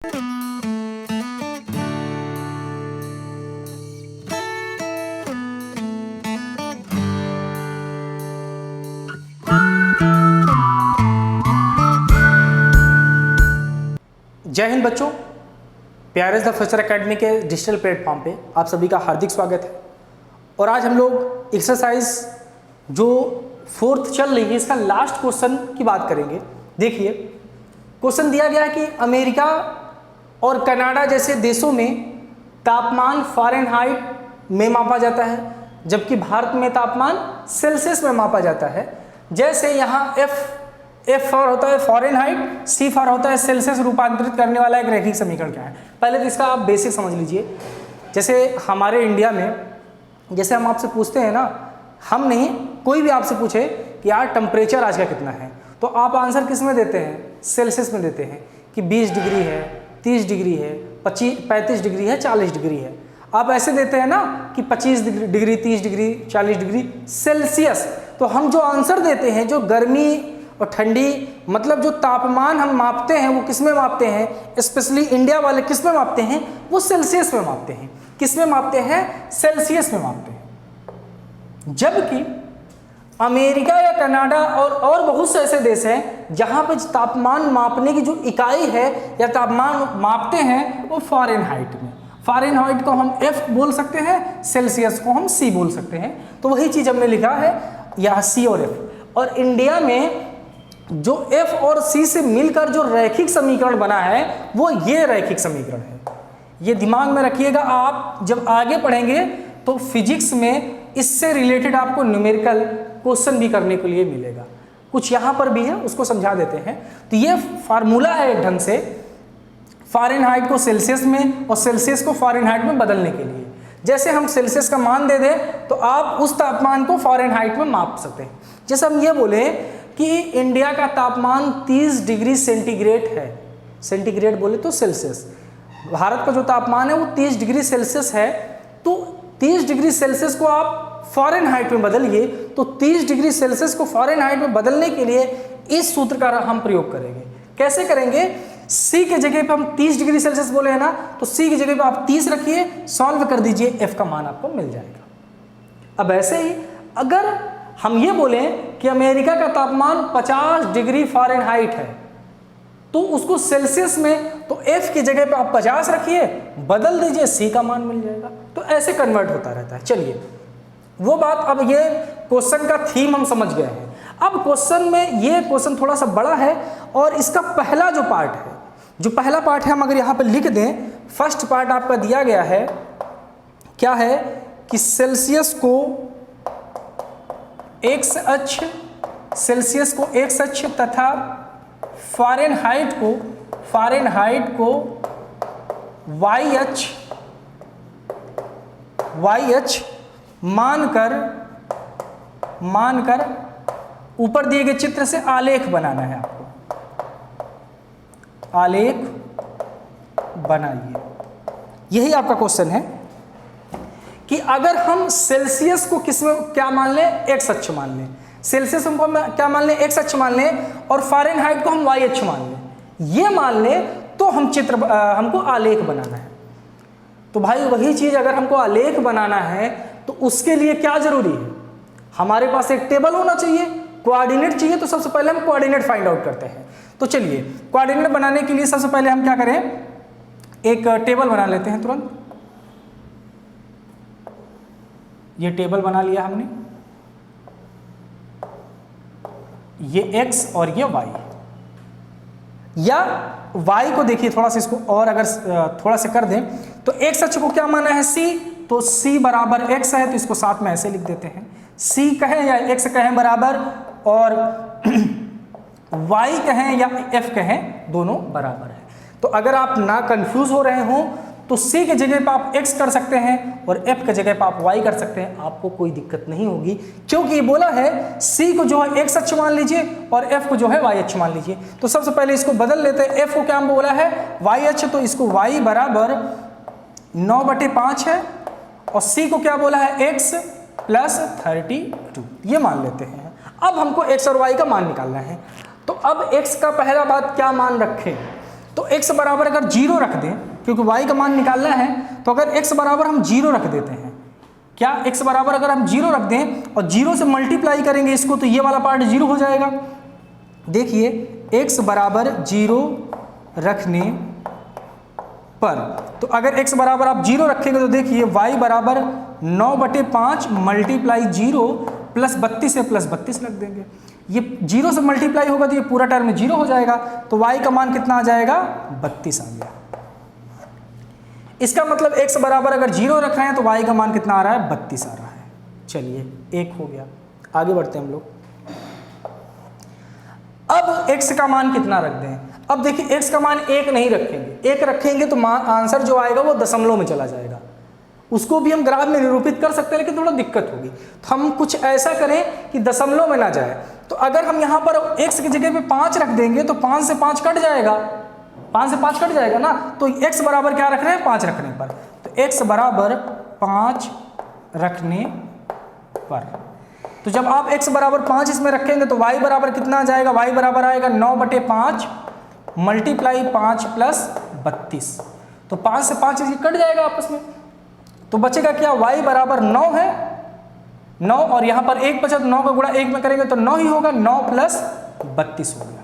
जय हिंद बच्चों, प्यारे द फ्यूचर एकेडमी के डिजिटल प्लेटफॉर्म पे आप सभी का हार्दिक स्वागत है। और आज हम लोग एक्सरसाइज जो 4th चल रही है इसका लास्ट क्वेश्चन की बात करेंगे। देखिए, क्वेश्चन दिया गया है कि अमेरिका और कनाडा जैसे देशों में तापमान फ़ारेनहाइट में मापा जाता है, जबकि भारत में तापमान सेल्सियस में मापा जाता है। जैसे यहाँ एफ फॉर होता है फ़ारेनहाइट, सी फॉर होता है सेल्सियस, रूपांतरित करने वाला एक रैखिक समीकरण क्या है। पहले तो इसका आप बेसिक समझ लीजिए। जैसे हमारे इंडिया में जैसे हम आपसे पूछते हैं ना, हम नहीं कोई भी आपसे पूछे कि यार टेम्परेचर आज का कितना है, तो आप आंसर किस में देते हैं? सेल्सियस में देते हैं कि 20 डिग्री है, 30 डिग्री है, 35 डिग्री है, 40 डिग्री है। आप ऐसे देते हैं ना कि 25 डिग्री, 30 डिग्री, 40 डिग्री सेल्सियस। तो हम जो आंसर देते हैं, जो गर्मी और ठंडी मतलब जो तापमान हम मापते हैं वो किस में मापते हैं? स्पेशली इंडिया वाले किस में मापते हैं? वो सेल्सियस में मापते हैं। किस में मापते हैं? सेल्सियस में मापते हैं। जबकि अमेरिका या कनाडा और बहुत से ऐसे देश हैं जहां पे तापमान मापने की जो इकाई है या तापमान मापते हैं वो फ़ारेनहाइट में। फ़ारेनहाइट को हम F बोल सकते हैं, सेल्सियस को हम C बोल सकते हैं। तो वही चीज़ हमने लिखा है यहाँ C और F। और इंडिया में जो F और C से मिलकर जो रैखिक समीकरण बना है वो ये रैखिक समीकरण है। ये दिमाग में रखिएगा, आप जब आगे पढ़ेंगे तो फिजिक्स में इससे रिलेटेड आपको न्यूमेरिकल क्वेश्चन भी करने के लिए मिलेगा। कुछ यहाँ पर भी है, उसको समझा देते हैं। तो ये फार्मूला है एक ढंग से फ़ारेनहाइट को सेल्सियस में और सेल्सियस को फ़ारेनहाइट में बदलने के लिए। जैसे हम सेल्सियस का मान दे दें तो आप उस तापमान को फ़ारेनहाइट में माप सकते हैं। जैसे हम ये बोले कि इंडिया का तापमान 30 डिग्री सेंटीग्रेड है, सेंटीग्रेड बोले तो सेल्सियस, भारत का जो तापमान है वो 30 डिग्री सेल्सियस है। तो 30 डिग्री सेल्सियस को आप फ़ारेनहाइट में बदलिए। तो 30 डिग्री सेल्सियस को फ़ारेनहाइट में बदलने के लिए इस सूत्र का हम प्रयोग करेंगे। कैसे करेंगे? C के जगह पे हम 30 डिग्री सेल्सियस बोले हैं ना, तो C की जगह पे आप 30 रखिए, सॉल्व कर दीजिए, F का मान आपको मिल जाएगा। अब ऐसे ही अगर हम ये बोलें कि अमेरिका का तापमान 50 डिग्री फ़ारेनहाइट है तो उसको सेल्सियस में, तो F की जगह पे आप 50 रखिए, बदल दीजिए, C का मान मिल जाएगा। तो ऐसे कन्वर्ट होता रहता है। चलिए वो बात, अब ये क्वेश्चन का थीम हम समझ गए हैं। अब क्वेश्चन में ये क्वेश्चन थोड़ा सा बड़ा है और इसका पहला जो पार्ट है, जो पहला पार्ट है, हम अगर यहाँ पर लिख दें, फर्स्ट पार्ट आपका दिया गया है क्या है कि सेल्सियस को एक्स अक्ष, सेल्सियस को एक्स अक्ष तथा फ़ारेनहाइट को वाई अक्ष मानकर ऊपर दिए गए चित्र से आलेख बनाना है आपको। आलेख बनाइए, यही आपका क्वेश्चन है कि अगर हम सेल्सियस को किस में क्या मान लें? एक्स अक्ष मान लें। सेल्सियस हमको क्या मान लें? एक्स अक्ष मान लें। और फ़ारेनहाइट को हम वाई अक्ष मान लें। ये मान लें तो हम हमको आलेख बनाना है। तो भाई वही चीज़ अगर हमको आलेख बनाना है तो उसके लिए क्या जरूरी है? हमारे पास एक टेबल होना चाहिए, कोऑर्डिनेट चाहिए। तो सबसे पहले हम कोऑर्डिनेट फाइंड आउट करते हैं। तो चलिए कोऑर्डिनेट बनाने के लिए सबसे पहले हम क्या करें, एक टेबल बना लेते हैं तुरंत। ये टेबल बना लिया हमने, ये x और ये y। या y को देखिए थोड़ा सा, इसको और अगर थोड़ा सा कर दें तो x अक्ष को क्या माना है? c। तो c बराबर x है, तो इसको साथ में ऐसे लिख देते हैं, c कहें या x कहें बराबर, और y कहें या f कहें, दोनों बराबर है। तो अगर आप ना कंफ्यूज हो रहे हो तो c के जगह पर आप x कर सकते हैं और f के जगह पर आप y कर सकते हैं, आपको कोई दिक्कत नहीं होगी। क्योंकि ये बोला है c को जो है x अक्ष मान लीजिए और f को जो है y अक्ष मान लीजिए। तो सबसे पहले इसको बदल लेते हैं। f को क्या बोला है? y अक्ष, तो इसको y बराबर 9/5 है, और c को क्या बोला है? x + 32, ये मान लेते हैं। अब हमको x और y का मान निकालना है। तो अब x का पहला बात क्या मान रखें? तो x बराबर अगर 0 रख दें, क्योंकि y का मान निकालना है, तो अगर x बराबर हम 0 रख देते हैं, क्या x बराबर अगर हम 0 रख दें और 0 से मल्टीप्लाई करेंगे इसको, तो ये वाला पार्ट 0 हो जाएगा। देखिए x बराबर 0 रखने पर, तो अगर x बराबर आप 0 रखेंगे तो देखिए y बराबर 9/5 मल्टीप्लाई 0 प्लस 32 है, प्लस 32 रख देंगे। ये 0 से मल्टीप्लाई होगा तो ये पूरा टर्म 0 हो जाएगा, तो y का मान कितना आ जाएगा, 32 आ गया। इसका मतलब x बराबर अगर 0 रख रहे हैं तो y का मान कितना आ रहा है, 32 आ रहा है। चलिए एक हो गया, आगे बढ़ते हैं हम लोग। अब x का मान कितना रख दें। अब देखिए x का मान 1 नहीं रखेंगे, 1 रखेंगे तो आंसर जो आएगा वो दशमलव में चला जाएगा। उसको भी हम ग्राफ में निरूपित कर सकते हैं, लेकिन थोड़ा दिक्कत होगी, तो हम कुछ ऐसा करें कि दशमलव में ना जाए। तो अगर हम यहाँ पर x की जगह पे 5 रख देंगे तो 5 से 5 कट जाएगा, 5 से 5 कट जाएगा ना, तो x बराबर क्या रख रहे हैं, 5 रखने पर। तो x बराबर 5 रखने पर, तो जब आप x बराबर 5 इसमें रखेंगे तो y बराबर कितना आ जाएगा, y बराबर आएगा 9/5 मल्टीप्लाई 5 प्लस 32। तो 5 से 5 इसी कट जाएगा आपस में, तो बचेगा क्या, y बराबर 9 है, 9 और यहाँ पर 1 बचा, तो 9 का गुणा 1 में करेंगे तो 9 ही होगा, 9 प्लस 32 हो गया।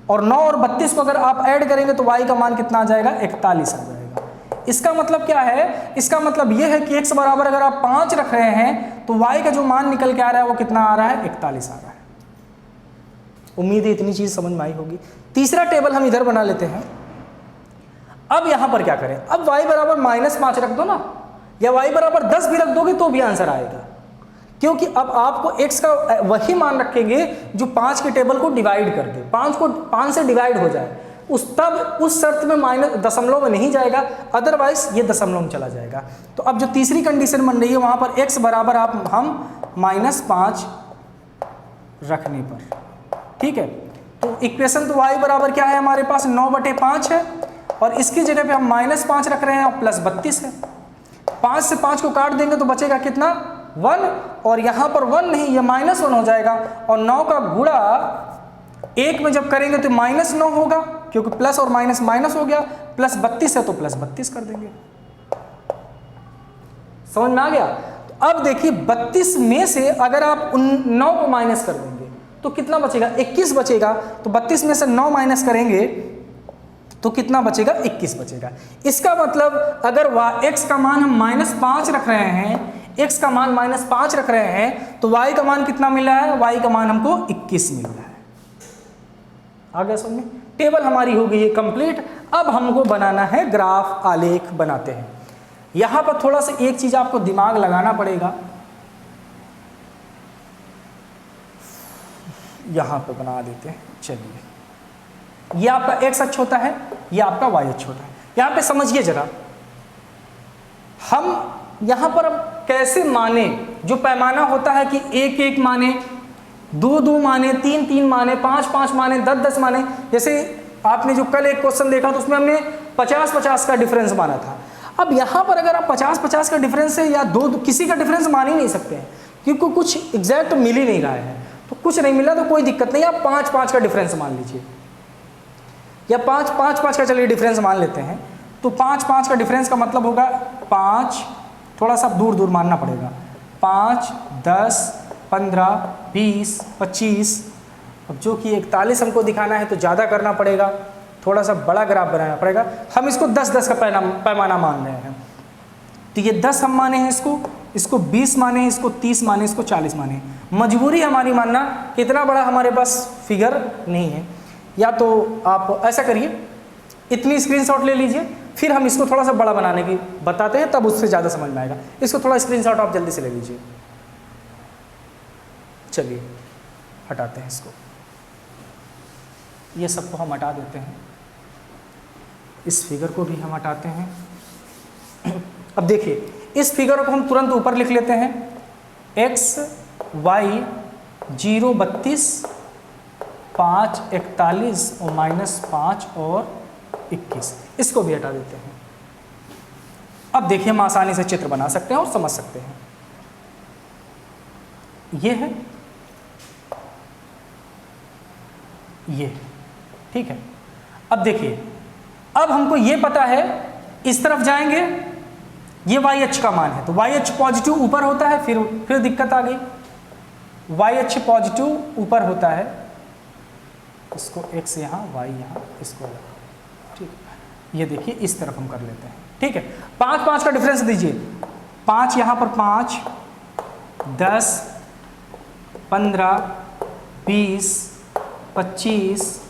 और 9 और 32 को अगर आप ऐड करेंगे तो y का मान कितना आ जाएगा, 41 आ जाएगा। इसका मतलब क्या है, इसका मतलब ये है कि x बराबर अगर आप 5 रख रहे हैं तो y का जो मान निकल के आ रहा है वो कितना आ रहा है, 41 आ रहा है। उम्मीद है इतनी चीज समझ में आई होगी। तीसरा टेबल हम इधर बना लेते हैं। अब यहां पर क्या करें, अब y बराबर -5 रख दो ना, या y बराबर 10 भी रख दोगे तो भी आंसर आएगा, क्योंकि अब आपको x का वही मान रखेंगे जो 5 के टेबल को डिवाइड कर दे, 5 से डिवाइड हो जाए, तब उस शर्त में माइनस दशमलव में नहीं जाएगा, अदरवाइज ये दशमलव में चला जाएगा। तो अब जो तीसरी कंडीशन बन रही है वहां पर x बराबर हम -5 रखने पर, ठीक है। तो इक्वेशन तो y बराबर क्या है हमारे पास, 9/5 है, और इसकी जगह पे हम -5 रख रहे हैं और प्लस 32 है। 5 से 5 को काट देंगे तो बचेगा कितना, 1, और यहाँ पर 1 नहीं, ये -1 हो जाएगा, और 9 का गुणा 1 में जब करेंगे तो -9 होगा, क्योंकि प्लस और माइनस माइनस हो गया, प्लस 32 है तो प्लस 32 कर देंगे। समझ में आ गया। तो अब देखिए 32 में से अगर आप 9 को माइनस कर देंगे तो कितना बचेगा, 21 बचेगा। तो 32 में से 9 माइनस करेंगे तो कितना बचेगा, 21 बचेगा। इसका मतलब अगर x का मान हम -5 रख रहे हैं, x का मान -5 रख रहे हैं, तो y का मान कितना मिल रहा है, y का मान हमको 21 मिल रहा है। आ गया समझ में। टेबल हमारी हो गई है कंप्लीट। अब हमको बनाना है ग्राफ, आलेख बनाते हैं। यहां पर थोड़ा सा एक चीज आपको दिमाग लगाना पड़ेगा, यहां पे बना देते हैं। चलिए, ये आपका x अक्ष होता है, ये आपका y अक्ष होता है। यहां पे समझिए जरा, हम यहां पर अब कैसे माने, जो पैमाना होता है कि 1-1 माने, 2-2 माने, 3-3 माने, 5-5 माने, 10-10 माने। जैसे आपने जो कल एक क्वेश्चन देखा तो उसमें हमने 50-50 का डिफरेंस माना था। अब यहाँ पर अगर आप 50-50 का डिफरेंस है या दो किसी का डिफरेंस मान ही नहीं सकते हैं, क्योंकि कुछ एग्जैक्ट मिल ही नहीं रहा है। तो कुछ नहीं मिला तो कोई दिक्कत नहीं, आप 5-5 का डिफरेंस मान लीजिए, या 5-5 का चलिए डिफरेंस मान लेते हैं। तो 5-5 का डिफरेंस का मतलब होगा 5, थोड़ा सा दूर दूर मानना पड़ेगा, 5, 10, 15, 20, 25। अब जो कि 41 हमको दिखाना है तो ज़्यादा करना पड़ेगा, थोड़ा सा बड़ा ग्राफ बनाना पड़ेगा। हम इसको 10-10 का पैमाना मान रहे हैं, तो ये 10 हम माने हैं, इसको 20 माने हैं, इसको 30 माने, इसको 40 माने। मजबूरी हमारी मानना कि इतना बड़ा हमारे पास फिगर नहीं है। या तो आप ऐसा करिए, इतनी स्क्रीनशॉट ले लीजिए, फिर हम इसको थोड़ा सा बड़ा बनाने की बताते हैं, तब उससे ज़्यादा समझ में आएगा। इसको थोड़ा स्क्रीनशॉट आप जल्दी से ले लीजिए। चलिए हटाते हैं इसको, ये सबको हम हटा देते हैं, इस फिगर को भी हम हटाते हैं। अब देखिए, इस फिगर को हम तुरंत ऊपर लिख लेते हैं, x, y 0, 32, 5, 41 और -5 और 21, इसको भी हटा देते हैं। अब देखिए, हम आसानी से चित्र बना सकते हैं और समझ सकते हैं। ये है, ये, ठीक है। अब देखिए, अब हमको ये पता है इस तरफ जाएंगे, ये वाई एच का मान है, तो वाई एच पॉजिटिव ऊपर होता है, फिर दिक्कत आ गई, वाई एच पॉजिटिव ऊपर होता है, इसको एक्स यहाँ वाई यहाँ, इसको ठीक है। ये देखिए इस तरफ हम कर लेते हैं, ठीक है। 5 5 का डिफरेंस दीजिए, 5 यहाँ पर 5, 10, 15, 20, 25,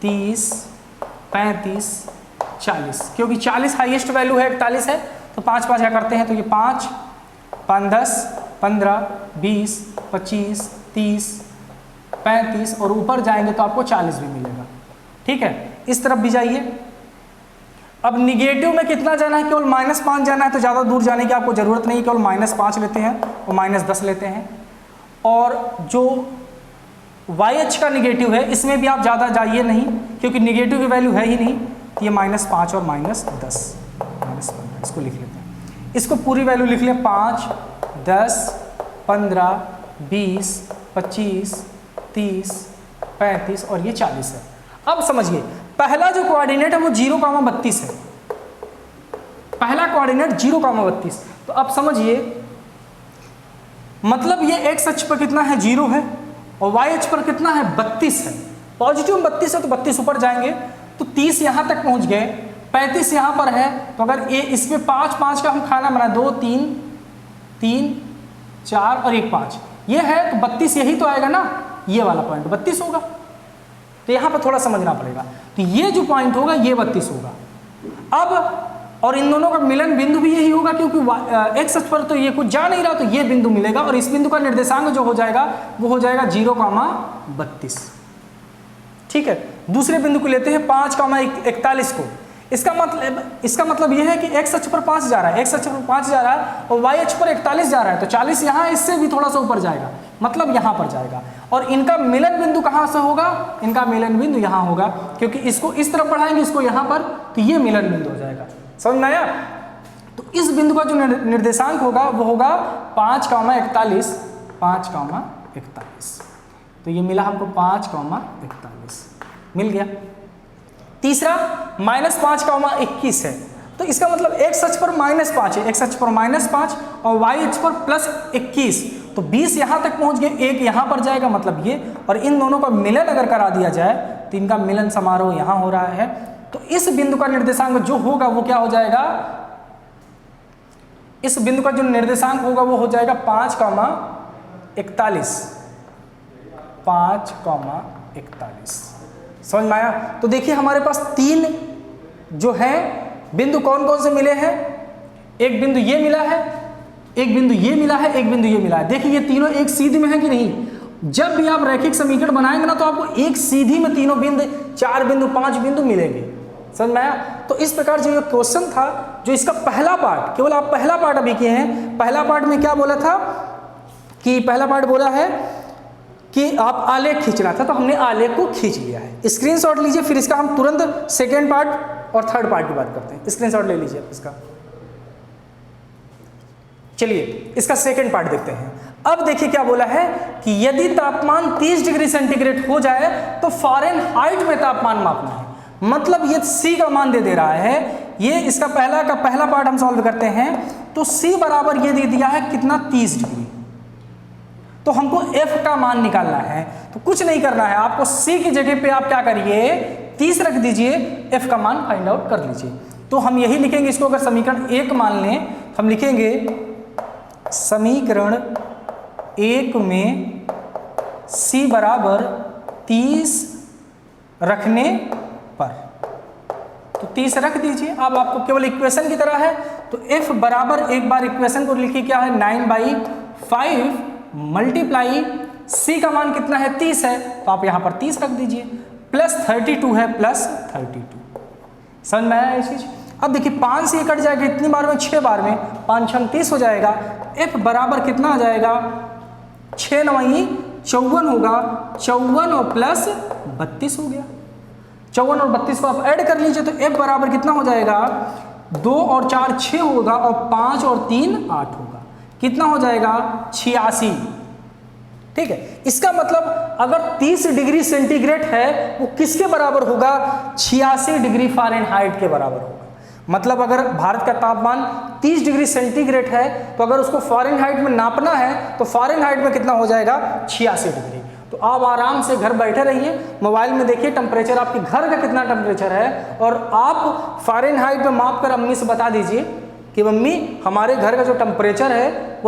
30, 35, 40, क्योंकि 40 हाईएस्ट वैल्यू है, 41 है, तो 5 5 क्या करते हैं, तो ये 5 5 10 15 20 25 30 35 और ऊपर जाएंगे तो आपको 40 भी मिलेगा, ठीक है। इस तरफ भी जाइए। अब निगेटिव में कितना जाना है, केवल -5 जाना है, तो ज़्यादा दूर जाने की आपको ज़रूरत नहीं, केवल -5 लेते हैं और -10 लेते हैं। और जो YH का निगेटिव है इसमें भी आप ज़्यादा जाइए नहीं, क्योंकि निगेटिव की वैल्यू है ही नहीं, तो ये -5 और -10 -15 इसको लिख लेते हैं। इसको पूरी वैल्यू लिख लें, 5 10 15 20 25 30 35 और ये 40 है। अब समझिए पहला जो कोऑर्डिनेट है वो 0,32 है, पहला कोऑर्डिनेट 0,32। तो अब समझिए मतलब ये एक्स अक्ष पर कितना है, 0 है, और वाई अक्ष पर कितना है, 32 है। पॉजिटिव में 32 है तो 32 ऊपर जाएंगे, तो 30 यहाँ तक पहुँच गए, 35 यहाँ पर है, तो अगर ये इसमें 5 5 का हम खाना बना, 2 3 3 4 और 1 5 ये है, तो 32 यही तो आएगा ना, ये वाला पॉइंट 32 होगा। तो यहाँ पर थोड़ा समझना पड़ेगा, तो ये जो पॉइंट होगा ये 32 होगा। अब और इन दोनों का मिलन बिंदु भी यही होगा, क्योंकि एक्स अक्ष पर तो ये कुछ जा नहीं रहा, तो ये बिंदु मिलेगा, और इस बिंदु का निर्देशांक जो हो जाएगा वो हो जाएगा 0,32, ठीक है। दूसरे बिंदु को लेते हैं 5,41 को। इसका मतलब यह है कि एक्स अक्ष पर 5 जा रहा है, एक्स अक्ष पर 5 जा रहा है और वाई अक्ष पर 41 जा रहा है, तो 40 यहाँ इससे भी थोड़ा सा ऊपर जाएगा, मतलब यहाँ पर जाएगा। और इनका मिलन बिंदु कहाँ से होगा, इनका मिलन बिंदु यहाँ होगा, क्योंकि इसको इस तरफ बढ़ाएंगे, इसको यहाँ पर, तो ये मिलन बिंदु हो जाएगा। समझ में आया? तो इस बिंदु का जो निर्देशांक होगा वो होगा 5,41, 5,41। तो ये मिला हमको 5,41 मिल गया। तीसरा -5,21 है, तो इसका मतलब एक्स अक्ष पर -5 है, एक्स अक्ष पर -5 और वाई अक्ष पर +21, तो 20 यहाँ तक पहुँच गए, 1 यहाँ पर जाएगा, मतलब ये, और इन दोनों का मिलन अगर करा दिया जाए तो इनका मिलन समारोह यहाँ हो रहा है। तो इस बिंदु का निर्देशांक जो होगा वो क्या हो जाएगा, इस बिंदु का जो निर्देशांक होगा वो हो जाएगा 5,41, 5,41। समझ में आया? तो देखिए हमारे पास 3 जो है बिंदु कौन कौन से मिले हैं, एक बिंदु ये मिला है, एक बिंदु ये मिला है, एक बिंदु ये मिला है। देखिए ये तीनों एक सीधी में है कि नहीं। जब भी आप रैखिक समीकरण बनाएंगे ना, तो आपको एक सीधी में तीनों बिंदु, 4 बिंदु 5 बिंदु मिलेंगे। समझ में आया? तो इस प्रकार जो ये क्वेश्चन था, जो इसका पहला पार्ट, केवल आप पहला पार्ट अभी किए हैं, पहला पार्ट में क्या बोला था कि पहला पार्ट बोला है कि आप आलेख खींचना था, तो हमने आलेख को खींच लिया है। स्क्रीनशॉट लीजिए, फिर इसका हम तुरंत सेकेंड पार्ट और थर्ड पार्ट की बात करते हैं। स्क्रीनशॉट ले लीजिए इसका। चलिए इसका सेकेंड पार्ट देखते हैं। अब देखिए क्या बोला है कि यदि तापमान 30 डिग्री सेंटीग्रेड हो जाए तो फ़ारेनहाइट में तापमान मापना है। मतलब ये C का मान दे रहा है। ये इसका पहला पार्ट हम सॉल्व करते हैं, तो C बराबर ये दे दिया है कितना, 30 डिग्री। तो हमको F का मान निकालना है, तो कुछ नहीं करना है आपको, C की जगह पे आप क्या करिए, 30 रख दीजिए, F का मान फाइंड आउट कर लीजिए। तो हम यही लिखेंगे इसको, अगर समीकरण 1 मान लें, हम लिखेंगे समीकरण 1 में C बराबर 30 रखने पर, तो 30 रख दीजिए। अब आपको केवल इक्वेशन की तरह है, तो F बराबर, एक बार इक्वेशन को लिखिए, क्या है, 9/5 मल्टीप्लाई C का मान कितना है, 30 है, तो आप यहाँ पर 30 रख दीजिए, प्लस 32 है, प्लस 32। समझ में आया ये चीज? अब देखिए 5 से कट जाएगा, इतनी बार में, 6 बार में, 5 6 30 हो जाएगा। F बराबर कितना आ जाएगा, 6 9 54 होगा, 54 और प्लस 32 हो गया। 54 और 32 को आप ऐड कर लीजिए, तो F बराबर कितना हो जाएगा, 2 और 4 6 होगा, और 5 और 3 8 होगा। कितना हो जाएगा, 86। ठीक है। इसका मतलब अगर 30 डिग्री सेंटीग्रेड है वो किसके बराबर होगा? 86 डिग्री फ़ारेनहाइट के बराबर होगा। मतलब अगर भारत का तापमान 30 डिग्री सेंटीग्रेड है तो अगर उसको फ़ारेनहाइट में नापना है तो फ़ारेनहाइट में कितना हो जाएगा? 86 डिग्री। तो आप आराम से घर बैठे रहिए, मोबाइल में देखिए टेम्परेचर आपके घर का कितना टेम्परेचर है और आप फ़ारेनहाइट में माप कर अम्मी से बता दीजिए कि मम्मी हमारे घर का जो टेम्परेचर है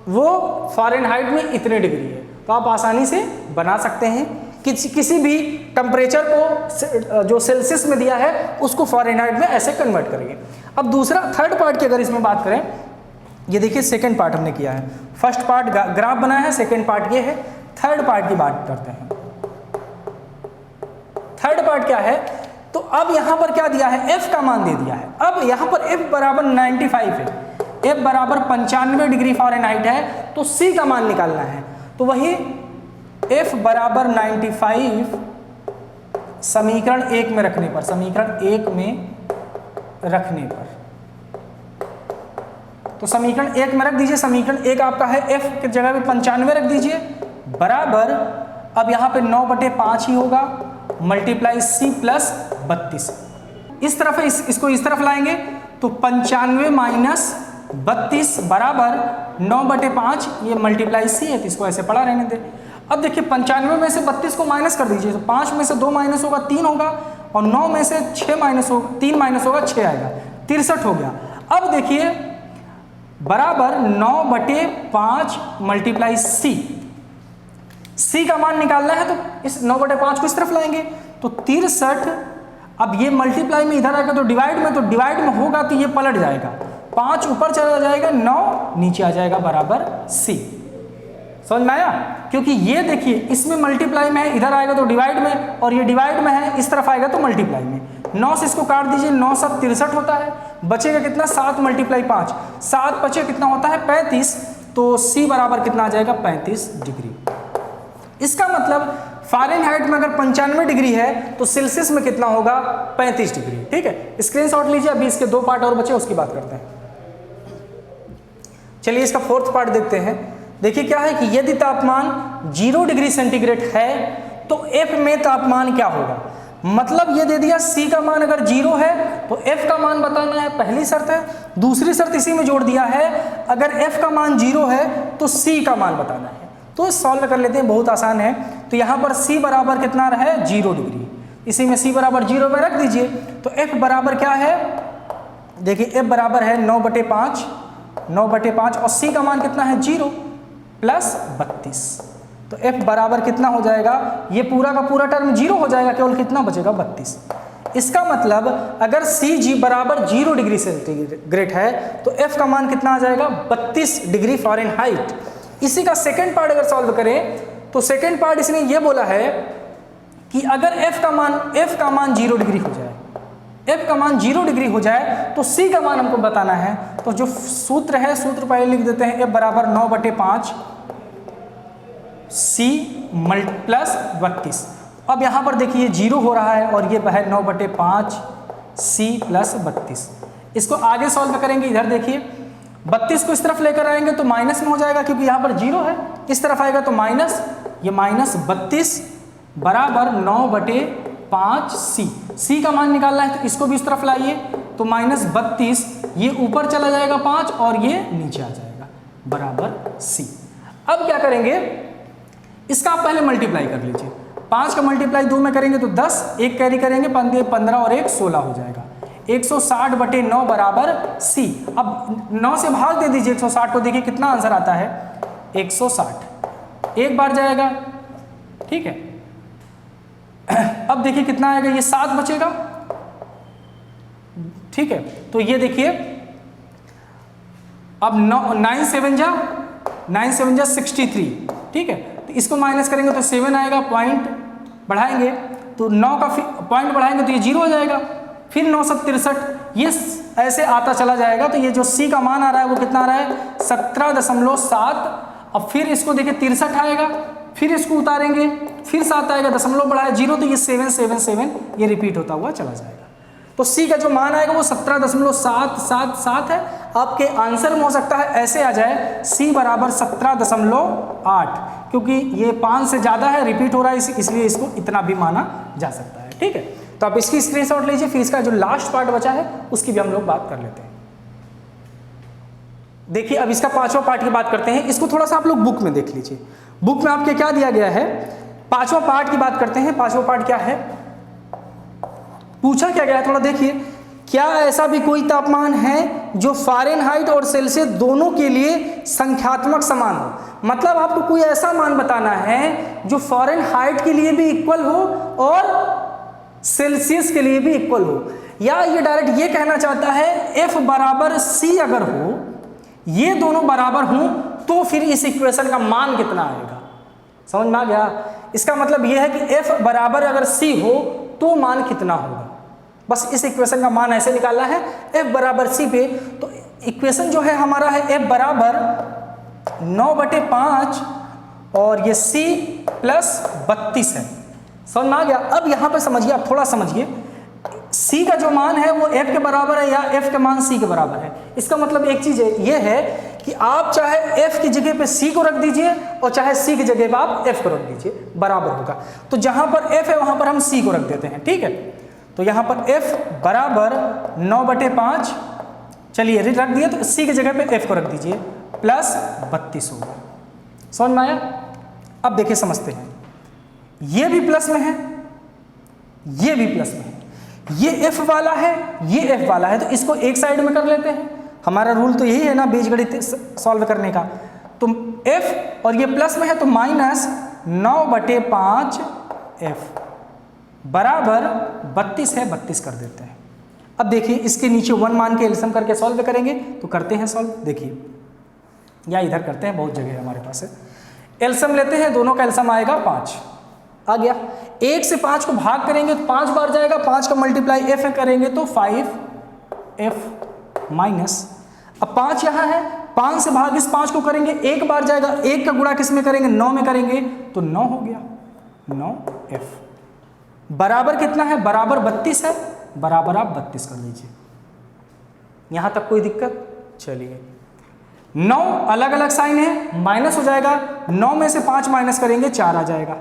वो फ़ारेनहाइट में इतने डिग्री है। तो आप आसानी से बना सकते हैं किसी भी टेम्परेचर को जो सेल्सियस में दिया है उसको फ़ारेनहाइट में ऐसे कन्वर्ट करेंगे। अब दूसरा थर्ड पार्ट की अगर इसमें बात करें, ये देखिए सेकंड पार्ट हमने किया है, फर्स्ट पार्ट ग्राफ बनाया है, सेकंड पार्ट ये है, थर्ड पार्ट की बात करते हैं। थर्ड पार्ट क्या है? तो अब यहां पर क्या दिया है? f का मान दे दिया है। अब यहां पर f बराबर 95 है, f बराबर 95 डिग्री फ़ारेनहाइट है, तो c का मान निकालना है। तो वही f बराबर 95 समीकरण 1 में रखने पर, समीकरण 1 में रखने पर, तो समीकरण 1 में रख दीजिए। समीकरण 1 आपका है f की जगह पे 95 रख दीजिए, बराबर अब यहाँ पे 9/5 ही होगा, मल्टीप्लाई c प्लस 32। इस तरफ है, इसको इस तरफ लाएंगे तो 95 माइनस 32 बराबर 9/5, ये मल्टीप्लाई c है तो इसको ऐसे पड़ा रहने दे। अब देखिए 95 में से 32 को माइनस कर दीजिए तो 5 में से 2 माइनस होगा 3 होगा, और 9 में से 6 माइनस होगा 3 माइनस होगा 6 आएगा, 63 हो गया। अब देखिए बराबर 9/5 मल्टीप्लाई c का मान निकालना है तो इस 9/5 को इस तरफ लाएंगे तो 63। अब ये मल्टीप्लाई में इधर आएगा तो डिवाइड में होगा तो ये पलट जाएगा, 5 ऊपर चला जाएगा, 9 नीचे आ जाएगा, बराबर c। समझ में आया? क्योंकि ये देखिए इसमें मल्टीप्लाई में है, इधर आएगा तो डिवाइड में, और ये डिवाइड में है, इस तरफ आएगा तो मल्टीप्लाई में। 9 से इसको काट दीजिए, 9 7 63 होता है, बचेगा कितना? 7 मल्टीप्लाई 5, 7 बचे कितना होता है? 35। तो c बराबर कितना आ जाएगा? 35 डिग्री। इसका मतलब फ़ारेनहाइट में अगर 95 डिग्री है तो सेल्सियस में कितना होगा? 35 डिग्री। ठीक है, स्क्रीनशॉट लीजिए। अभी इसके 2 पार्ट और बचे, उसकी बात करते हैं। चलिए इसका फोर्थ पार्ट देखते हैं। देखिए क्या है कि यदि तापमान 0 डिग्री सेंटीग्रेड है तो f में तापमान क्या होगा? मतलब ये दे दिया c का मान अगर 0 है तो f का मान बताना है, पहली शर्त है। दूसरी शर्त इसी में जोड़ दिया है, अगर f का मान 0 है तो c का मान बताना है। तो सॉल्व कर लेते हैं, बहुत आसान है। तो यहाँ पर c बराबर कितना रहे? 0 डिग्री। इसी में c बराबर 0 में रख दीजिए तो f बराबर क्या है? देखिए f बराबर है 9/5, 9/5, और c का मान कितना है? 0 प्लस 32। तो f बराबर कितना हो जाएगा? ये पूरा का पूरा टर्म 0 हो जाएगा, केवल कितना बचेगा? 32। इसका मतलब अगर c बराबर 0 डिग्री सेंटीग्रेड है तो f का मान कितना आ जाएगा? 32 डिग्री फ़ारेनहाइट। इसी का सेकंड पार्ट अगर सॉल्व करें तो सेकंड पार्ट इसने ये बोला है कि अगर f का मान 0 डिग्री हो जाए, f का मान 0 डिग्री हो जाए तो c का मान हमको बताना है। तो जो सूत्र है, सूत्र पहले लिख देते हैं, f बराबर 9/5 c प्लस 32। अब यहाँ पर देखिए 0 हो रहा है और ये है 9/5 c प्लस 32। इसको आगे सॉल्व करेंगे, इधर देखिए 32 को इस तरफ लेकर आएंगे तो माइनस में हो जाएगा क्योंकि यहाँ पर 0 है, इस तरफ आएगा तो माइनस, ये माइनस 32 बराबर 9/5 c का मान निकालना है तो इसको भी इस तरफ लाइए तो माइनस 32, ये ऊपर चला जाएगा 5 और ये नीचे आ जाएगा, बराबर c। अब क्या करेंगे? इसका आप पहले मल्टीप्लाई कर लीजिए। 5 का मल्टीप्लाई 2 में करेंगे तो 10, 1 कैरी करेंगे 15 और 1 16 हो जाएगा। 160/9 बराबर c। अब 9 से भाग दे दीजिए 160 को, देखिए कितना आंसर आता है? 160। एक बार जाएगा, ठीक है। अब देखिए कितना आएगा? ये 7 बचेगा, ठीक है। तो ये देखिए अब 9 7 जा 63, ठीक है। तो इसको माइनस करेंगे तो 7 आएगा, पॉइंट बढ़ाएंगे तो 9 का पॉइंट बढ़ाएंगे तो ये 0 हो जाएगा, फिर 9 7 63, ये ऐसे आता चला जाएगा। तो ये जो c का मान आ रहा है वो कितना आ रहा है? 17.7। अब फिर इसको देखिए 63 आएगा, फिर इसको उतारेंगे, फिर 7 आएगा, दशमलव बढ़ाया 0 तो ये 7 7 7 ये रिपीट होता हुआ चला जाएगा। तो c का जो मान आएगा वो 17.777 है। आपके आंसर में हो सकता है ऐसे आ जाए c बराबर 17.8, क्योंकि ये 5 से ज़्यादा है, रिपीट हो रहा है, इसलिए इसको इतना भी माना जा सकता है। ठीक है, तो आप इसकी स्क्रीनशॉट लीजिए, फिर इसका जो लास्ट पार्ट बचा है उसकी भी हम लोग बात कर लेते हैं। देखिए अब इसका 5वां पार्ट की बात करते हैं। इसको थोड़ा सा आप लोग बुक में देख लीजिए, बुक में आपके क्या दिया गया है। 5वां पार्ट की बात करते हैं। 5वां पार्ट क्या है, पूछा क्या गया है, थोड़ा देखिए। क्या ऐसा भी कोई तापमान है जो फ़ारेनहाइट और सेल्सियस दोनों के लिए संख्यात्मक समान हो? मतलब आपको कोई ऐसा मान बताना है जो फ़ारेनहाइट के लिए भी इक्वल हो और सेल्सियस के लिए भी इक्वल हो, या ये डायरेक्ट ये कहना चाहता है F बराबर C अगर हो, ये दोनों बराबर हों, तो फिर इस इक्वेशन का मान कितना आएगा? समझ में आ गया? इसका मतलब ये है कि F बराबर अगर C हो तो मान कितना होगा। बस इस इक्वेशन का मान ऐसे निकालना है F बराबर C पे। तो इक्वेशन जो है हमारा है F बराबर 9/5 और ये C प्लस 32 है। समझ में आ गया? अब यहाँ पे समझिए, आप थोड़ा समझिए, C का जो मान है वो F के बराबर है या F का मान C के बराबर है। इसका मतलब एक चीज़ ये है कि आप चाहे F की जगह पे C को रख दीजिए और चाहे C की जगह पे आप F को रख दीजिए, बराबर होगा। तो जहाँ पर F है वहाँ पर हम C को रख देते हैं। ठीक है, तो यहाँ पर F बराबर 9/5, चलिए रख दिए, तो C की जगह पे F को रख दीजिए, प्लस 32 होगा। समझ में आया? अब देखिए समझते हैं, ये भी प्लस में है, ये भी प्लस में है, ये F वाला है, ये F वाला है, तो इसको एक साइड में कर लेते हैं। हमारा रूल तो यही है ना बीजगणित सॉल्व करने का। तो F और ये प्लस में है तो माइनस 9/5 F बराबर 32 है, 32 कर देते हैं। अब देखिए इसके नीचे 1 मान के एलसीएम करके सॉल्व करेंगे, तो करते हैं सॉल्व। देखिए या इधर करते हैं, बहुत जगह है हमारे पास है। एलसीएम लेते हैं, दोनों का एलसीएम आएगा 5 आ गया। 1 से 5 को भाग करेंगे तो 5 बार जाएगा, 5 का मल्टीप्लाई F करेंगे तो 5F माइनस, अब 5 यहाँ है, 5 से भाग इस 5 को करेंगे, 1 बार जाएगा, 1 का गुणा किस में करेंगे, 9 में करेंगे, तो 9 हो गया, 9F बराबर कितना है, बराबर 32 है, बराबर आप 32 कर लीजिए। यहां तक कोई दिक्कत? चलिए 9 अलग अलग साइन है, माइनस हो जाएगा, 9 में से 5 माइनस करेंगे 4 आ जाएगा,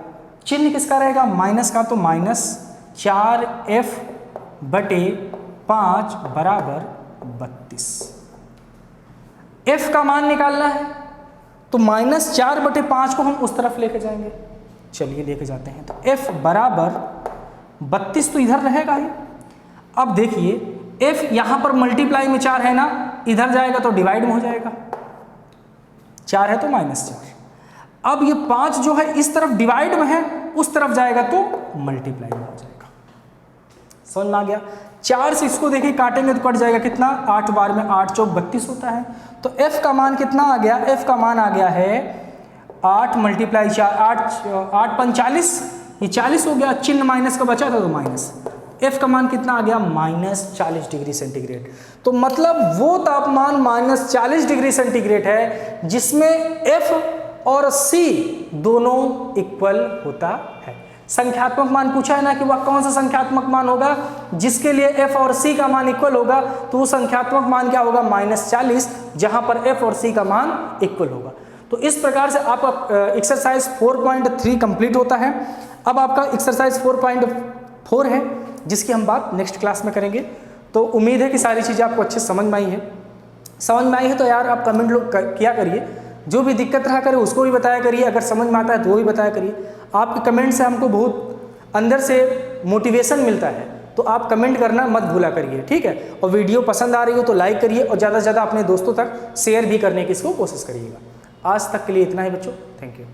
चिन्ह किसका रहेगा, माइनस का, तो माइनस 4F/5 बराबर 32। F का मान निकालना है तो माइनस 4/5 को हम उस तरफ लेके जाएंगे, चलिए लेके जाते हैं। तो F बराबर 32 तो इधर रहेगा ही। अब देखिए F यहां पर मल्टीप्लाई में 4 है ना, इधर जाएगा तो डिवाइड में हो जाएगा, 4 है तो -4। अब ये 5 जो है इस तरफ डिवाइड में है, उस तरफ जाएगा तो मल्टीप्लाई में हो जाएगा। समझ में आ गया? 4 से इसको देखिए काटेंगे तो कट जाएगा कितना, 8 बार में 8 चौक 32 होता है। तो F का मान कितना आ गया, F का मान आ गया है 8 मल्टीप्लाई 4, 8 5 40, ये 40 हो गया, चिन्ह माइनस का बचा था तो माइनस। F का मान कितना आ गया, -40 डिग्री सेंटीग्रेड। तो मतलब वो तापमान -40 डिग्री सेंटीग्रेड है जिसमें F और C दोनों इक्वल होता है। संख्यात्मक मान पूछा है ना कि वह कौन सा संख्यात्मक मान होगा जिसके लिए F और C का मान इक्वल होगा, तो वो संख्यात्मक मान क्या होगा, -40, जहां पर F और C का मान इक्वल होगा। तो इस प्रकार से आपका एक्सरसाइज 4.3 कंप्लीट होता है। अब आपका एक्सरसाइज 4.4 है जिसकी हम बात नेक्स्ट क्लास में करेंगे। तो उम्मीद है कि सारी चीज़ें आपको अच्छे समझ में आई है। समझ में आई है तो यार आप कमेंट किया करिए, जो भी दिक्कत रहा करे उसको भी बताया करिए, अगर समझ में आता है तो वो भी बताया करिए। आपके कमेंट से हमको बहुत अंदर से मोटिवेशन मिलता है, तो आप कमेंट करना मत भूला करिए, ठीक है। और वीडियो पसंद आ रही हो तो लाइक करिए और ज़्यादा से ज़्यादा अपने दोस्तों तक शेयर भी करने की इसको कोशिश करिएगा। आज तक के लिए इतना ही बच्चों, थैंक यू।